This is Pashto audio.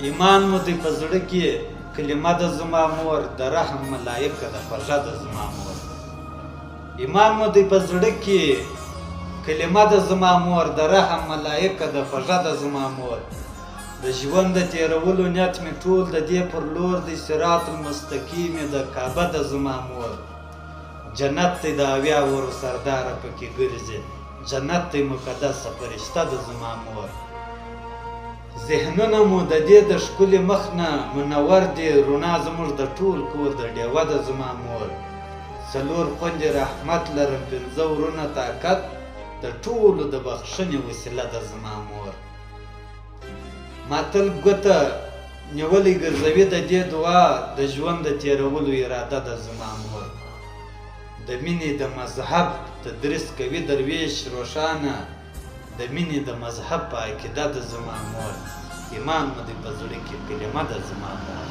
ایمان مو دی په زړه کې کلمه د زما مور د رحم ملایکه د خوږه د زما مور ایمان مو دی په زړه کې کلمه د زما مور د رحم ملایکه د خوږه د زما مور د ژوند د تیرولو نیت مې ټول د دې پر لور دی صراط المستقیم د کعبه د زما مور جنت دی د اویا ورو سرداره پکې ګرځي جنت دی مقدسه فرشته د زما مور ذهنونه مو د دې د ښکلي مخ نه منور دي رڼا زموږ د ټول کور د ډیوه د زما مور څلور خوندې رحمت لرم پنځه ورونه طاقت د ټولو د بخښنې وسیله د زما مور ما تل ګوته نیولې ګرځوي د دې دعا د ژوند د تېرولو اراده د زما مور د مینې د مذهب تدریس کوي درویش روښانه د مینې د مذهب په عقیده د زما مور ایمان مو دی په زړه کې کلمه د زما مور